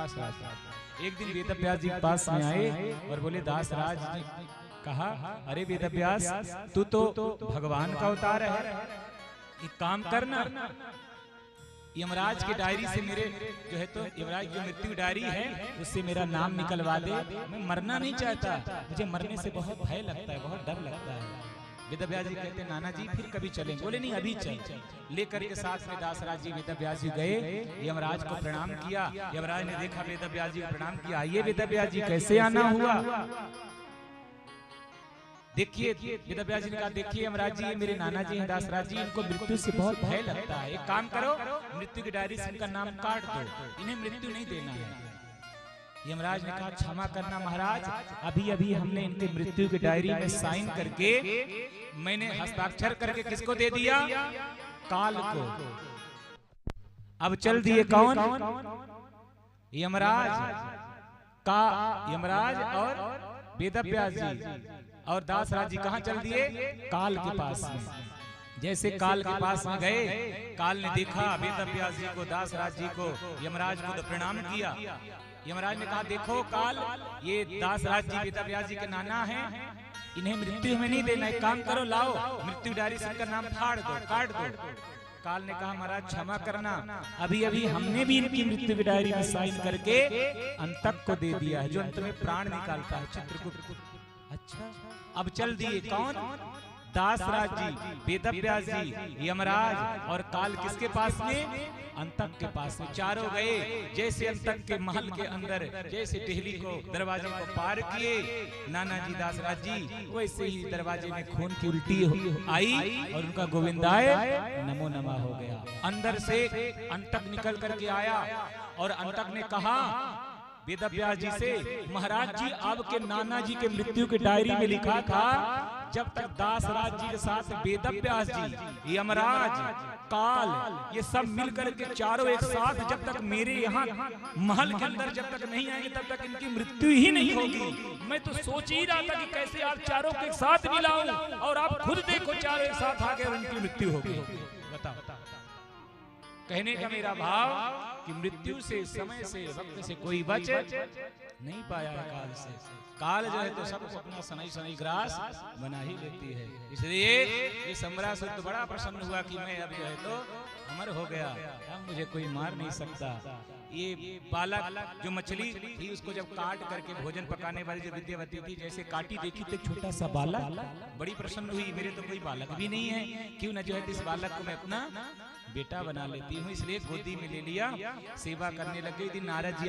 एक दिन वेदव्यास जी के पास में आए और बोले दासराज जी कहा, अरे वेदव्यास तू तो भगवान का अवतार है, एक काम करना यमराज की डायरी से मेरे जो है तो यमराज जो मृत्यु डायरी है उससे मेरा नाम निकलवा दे, मैं मरना नहीं चाहता, मुझे मरने से बहुत भय लगता है, बहुत डर लगता है। वेदव्यास जी कहते नाना जी फिर कभी चलेंगे, बोले नहीं अभी चल। लेकर के साथ में दासराज जी वेदव्यास जी गए, यमराज को प्रणाम किया। यमराज ने देखा वेदव्यास जी को प्रणाम किया, आइए वेदव्यास जी कैसे आना हुआ, देखिए। वेदव्यास जी ने कहा देखिए यमराज जी ये मेरे नाना जी हैं दासराज जी, इनको मृत्यु से बहुत भय लगता है, एक काम करो मृत्यु की डायरी से इनका नाम काट दो, इन्हें मृत्यु नहीं देना है। यमराज ने कहा क्षमा करना महाराज, अभी अभी हमने इनके मृत्यु की डायरी में साइन करके मैंने हस्ताक्षर करके किसको दे दिया, काल को। अब चल दिए कौन, यमराज का, यमराज और वेदव्यास जी और दासराज जी कहाँ चल दिए, काल के पास में। जैसे काल के पास में गए, काल ने देखा वेदव्यास जी को, दासराज जी को, यमराज को तो प्रणाम किया। यमराज ने कहा देखो काल, ये दासराज जी वेदव्यास जी के नाना हैं, इन्हें मृत्यु में नहीं देना, एक काम करो लाओ मृत्यु डायरी से इनका नाम फाड़ दो, काट दो। काल ने कहा महाराज क्षमा करना, अभी अभी हमने भी इनकी मृत्यु की डायरी में साइन करके अंतक को दे दिया है, जो अंत में प्राण निकालता है, चित्रगुप्त। अच्छा अब चल दिए कौन, दासराज जी, वेदव्यास जी, यमराज और काल किसके पास में, अंतक के पास में। चारों गए, जैसे अंतक के महल के अंदर जैसे टेहली को दरवाजे को पार किए नाना जी दासराज जी, वैसे ही दरवाजे में खून की उल्टी आई और उनका गोविंदाय नमो नमः हो गया। अंदर से अंतक निकल करके आया और अंतक ने कहा वेदव्यास जी से, महाराज जी आपके नाना जी के मृत्यु की डायरी में लिखा था जब तक दासराज जी के साथ वेदव्यास जी, यमराज, काल ये सब मिलकर के चारों एक साथ जब तक मेरे यहाँ महल के अंदर जब तक नहीं आएंगे तब तक इनकी मृत्यु ही नहीं होगी। मैं तो सोच ही रहा था कि कैसे आप चारों के साथ मिलाऊं और आप खुद देखो चारों एक साथ आ गए और इनकी मृत्यु होगी। बताओ, कहने का मेरा भाव कि मृत्यु से, समय से, वक्त से कोई बच नहीं पाया है काल से। काल जो है तो सबको अपना सनई सनई ग्रास बना ही लेती है। इसलिए ये सम्रासुर तो बड़ा प्रसन्न हुआ कि मैं अब जो है तो अमर हो गया, अब मुझे कोई मार नहीं सकता। ये बालक जो मछली थी उसको जब काट करके भोजन पकाने वाली जो विद्यावती थी, जैसे काटी देखी तो छोटा सा बालक, बड़ी प्रसन्न हुई, मेरे तो कोई बालक भी नहीं है, क्यों न जो है इस बालक को मैं अपना बेटा बना लेती हूँ। इसलिए गोदी में ले लिया, सेवा करने लग गई। नारद जी